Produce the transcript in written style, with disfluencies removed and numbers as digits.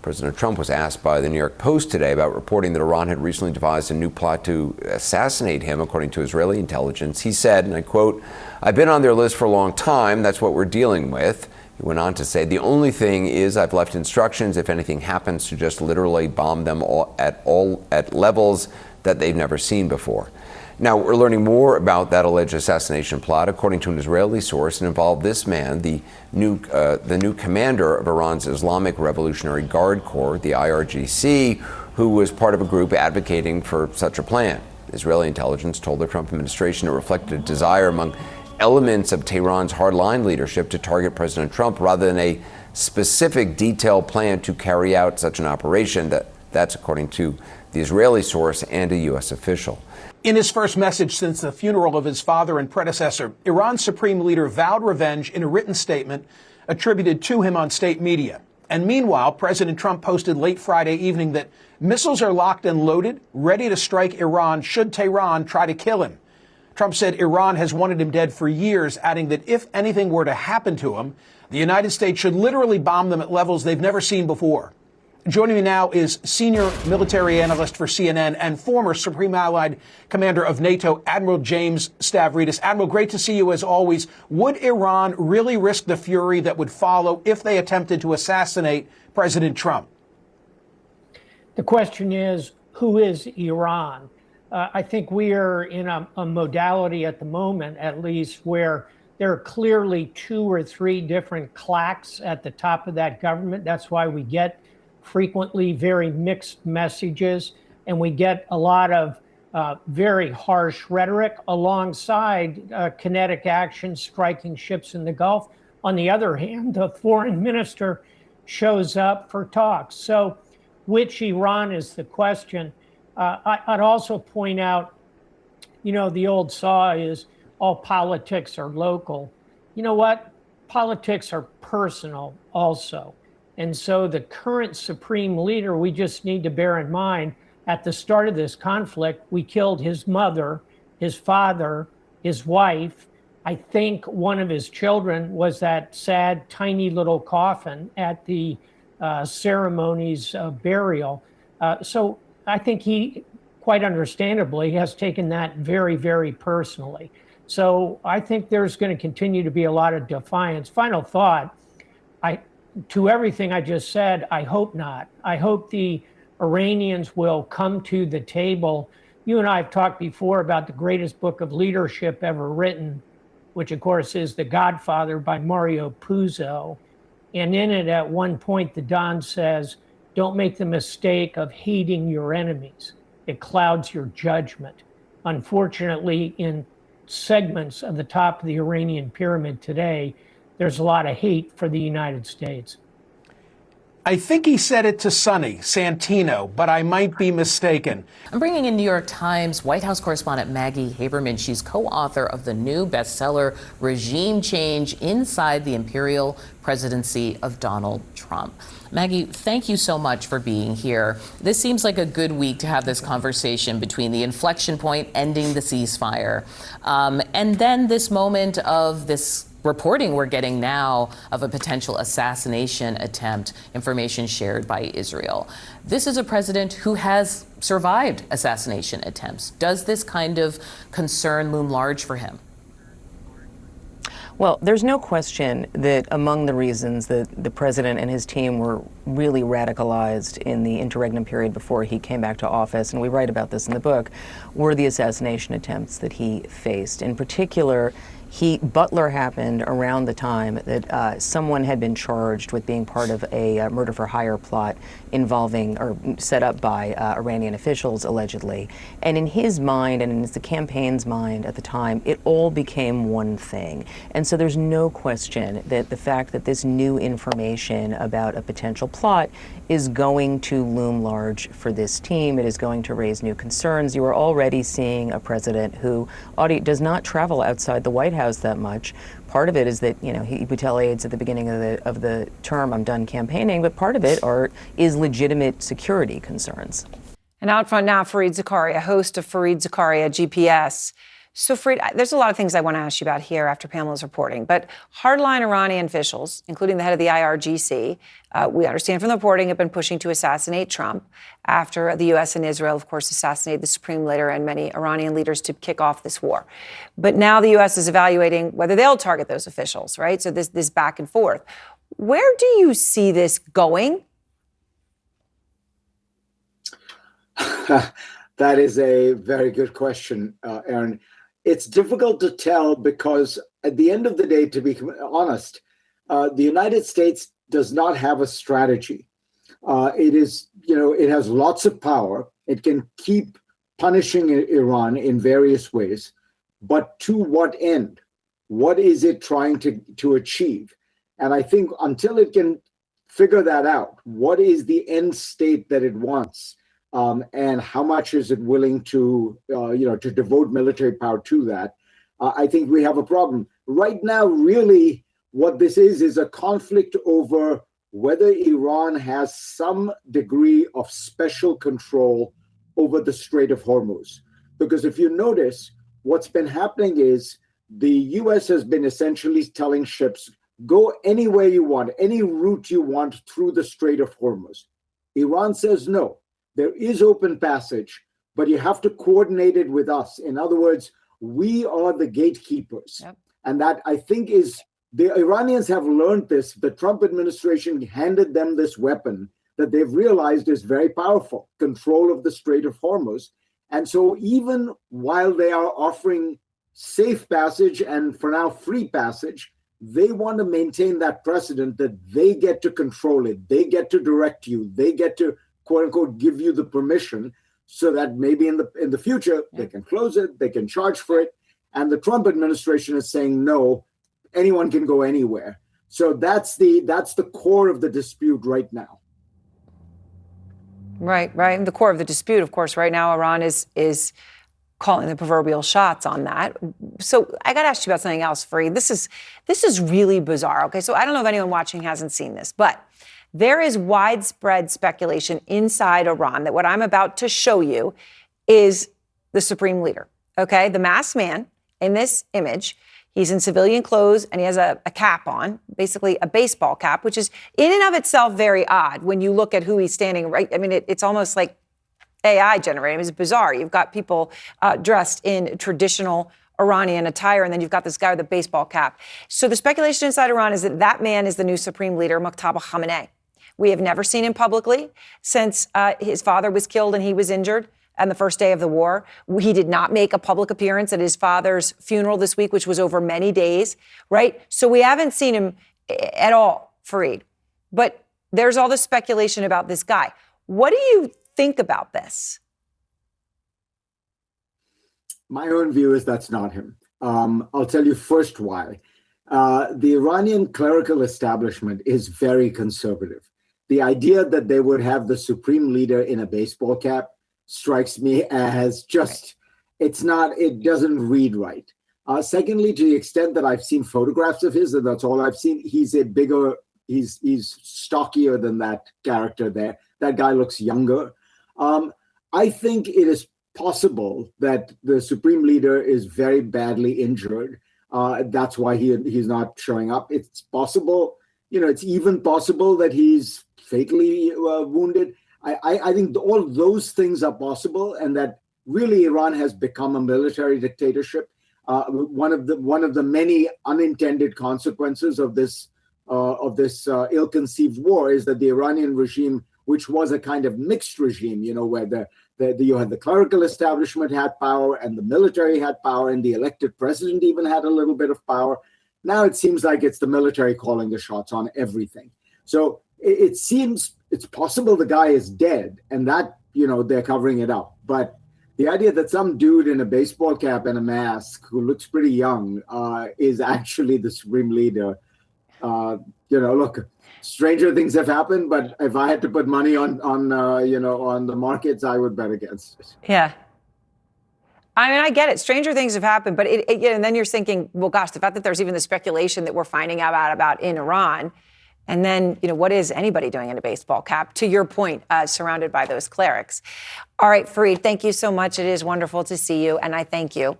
President Trump was asked by the New York Post today about reporting that Iran had recently devised a new plot to assassinate him, according to Israeli intelligence. He said, and I quote, "I've been on their list for a long time. That's what we're dealing with." He went on to say, "The only thing is I've left instructions, if anything happens, to just literally bomb them at levels that they've never seen before." Now, we're learning more about that alleged assassination plot. According to an Israeli source, it involved this man, the new commander of Iran's Islamic Revolutionary Guard Corps, the IRGC, who was part of a group advocating for such a plan. Israeli intelligence told the Trump administration it reflected a desire among elements of Tehran's hardline leadership to target President Trump rather than a specific detailed plan to carry out such an operation. That's according to the Israeli source and a U.S. official. In his first message since the funeral of his father and predecessor, Iran's supreme leader vowed revenge in a written statement attributed to him on state media. And meanwhile, President Trump posted late Friday evening that missiles are locked and loaded, ready to strike Iran should Tehran try to kill him. Trump said Iran has wanted him dead for years, adding that if anything were to happen to him, the United States should literally bomb them at levels they've never seen before. Joining me now is senior military analyst for CNN and former Supreme Allied Commander of NATO, Admiral James Stavridis. Admiral, great to see you as always. Would Iran really risk the fury that would follow if they attempted to assassinate President Trump? The question is, who is Iran? I think we are in a modality at the moment, at least, where there are clearly 2 or 3 different claques at the top of that government. That's why we get frequently very mixed messages, and we get a lot of very harsh rhetoric alongside kinetic action, striking ships in the Gulf. On the other hand, the foreign minister shows up for talks. So which Iran is the question? I'd also point out, the old saw is all politics are local. You know what? Politics are personal also. And so the current supreme leader, we just need to bear in mind, at the start of this conflict, we killed his mother, his father, his wife. I think one of his children was that sad, tiny little coffin at the ceremony's burial. So I think he, quite understandably, has taken that very, very personally. So I think there's going to continue to be a lot of defiance. Final thought, to everything I just said, I hope not. I hope the Iranians will come to the table. You and I have talked before about the greatest book of leadership ever written, which of course is The Godfather by Mario Puzo. And in it, at one point, the Don says, don't make the mistake of hating your enemies. It clouds your judgment. Unfortunately, in segments of the top of the Iranian pyramid today, there's a lot of hate for the United States. I think he said it to Sonny Santino, but I might be mistaken. I'm bringing in New York Times White House correspondent Maggie Haberman. She's co-author of the new bestseller, Regime Change Inside the Imperial Presidency of Donald Trump. Maggie, thank you so much for being here. This seems like a good week to have this conversation between the inflection point ending the ceasefire and then this moment of this reporting we're getting now of a potential assassination attempt, information shared by Israel. This is a president who has survived assassination attempts. Does this kind of concern loom large for him? Well, there's no question that among the reasons that the president and his team were really radicalized in the interregnum period before he came back to office, and we write about this in the book, were the assassination attempts that he faced. In particular, Butler happened around the time that someone had been charged with being part of a murder for hire plot involving or set up by Iranian officials, allegedly. And in his mind and in the campaign's mind at the time, it all became one thing. And so there's no question that the fact that this new information about a potential plot is going to loom large for this team. It is going to raise new concerns. You are already seeing a president who does not travel outside the White House that much. Part of it is that, he would tell aides at the beginning of the term, I'm done campaigning, but part of it is legitimate security concerns. And out front now, Fareed Zakaria, host of Fareed Zakaria GPS. So, Fareed, there's a lot of things I want to ask you about here after Pamela's reporting, but hardline Iranian officials, including the head of the IRGC, we understand from the reporting, have been pushing to assassinate Trump after the U.S. and Israel, of course, assassinated the supreme leader and many Iranian leaders to kick off this war. But now the U.S. is evaluating whether they'll target those officials, right? So this back and forth. Where do you see this going? That is a very good question, Aaron. It's difficult to tell because at the end of the day, to be honest, the United States does not have a strategy. It has lots of power. It can keep punishing Iran in various ways, but to what end? What is it trying to achieve? And I think until it can figure that out, what is the end state that it wants? And how much is it willing to devote military power to that? I think we have a problem. Right now, really, what this is a conflict over whether Iran has some degree of special control over the Strait of Hormuz. Because if you notice, what's been happening is the U.S. has been essentially telling ships, go anywhere you want, any route you want through the Strait of Hormuz. Iran says no. There is open passage, but you have to coordinate it with us. In other words, we are the gatekeepers. Yep. And that, I think, is the Iranians have learned this. The Trump administration handed them this weapon that they've realized is very powerful, control of the Strait of Hormuz. And so even while they are offering safe passage and for now free passage, they want to maintain that precedent that they get to control it. They get to direct you. They get to, quote unquote, give you the permission so that maybe in the future they can close it, they can charge for it. And the Trump administration is saying, no, anyone can go anywhere. So that's the core of the dispute right now. Right. And the core of the dispute, of course, right now, Iran is calling the proverbial shots on that. So I got to ask you about something else, Fareed. This is really bizarre. Okay, so I don't know if anyone watching hasn't seen this, but there is widespread speculation inside Iran that what I'm about to show you is the supreme leader. Okay, the masked man in this image. He's in civilian clothes and he has a cap on, basically a baseball cap, which is in and of itself very odd when you look at who he's standing right. I mean, it's almost like AI generated. It's bizarre. You've got people dressed in traditional Iranian attire, and then you've got this guy with a baseball cap. So the speculation inside Iran is that that man is the new supreme leader, Muqtada Khamenei. We have never seen him publicly since his father was killed and he was injured on the first day of the war. He did not make a public appearance at his father's funeral this week, which was over many days, right? So we haven't seen him at all, Fareed. But there's all this speculation about this guy. What do you think about this? My own view is that's not him. I'll tell you first why. The Iranian clerical establishment is very conservative. The idea that they would have the supreme leader in a baseball cap strikes me as just, it doesn't read right. Secondly, to the extent that I've seen photographs of his, and that's all I've seen, he's stockier than that character there. That guy looks younger. I think it is possible that the supreme leader is very badly injured. That's why he's not showing up. It's possible, it's even possible that he's fatally wounded. I think all those things are possible, and that really Iran has become a military dictatorship. One of the many unintended consequences of this ill-conceived war is that the Iranian regime, which was a kind of mixed regime, where you had the clerical establishment had power and the military had power and the elected president even had a little bit of power. Now it seems like it's the military calling the shots on everything. So it seems it's possible the guy is dead and that, they're covering it up. But the idea that some dude in a baseball cap and a mask who looks pretty young is actually the supreme leader, look, stranger things have happened, but if I had to put money on the markets, I would bet against it. Yeah. I mean, I get it. Stranger things have happened, but and then you're thinking, well, gosh, the fact that there's even the speculation that we're finding out about in Iran, and then, what is anybody doing in a baseball cap? To your point, surrounded by those clerics. All right, Fareed, thank you so much. It is wonderful to see you, and I thank you.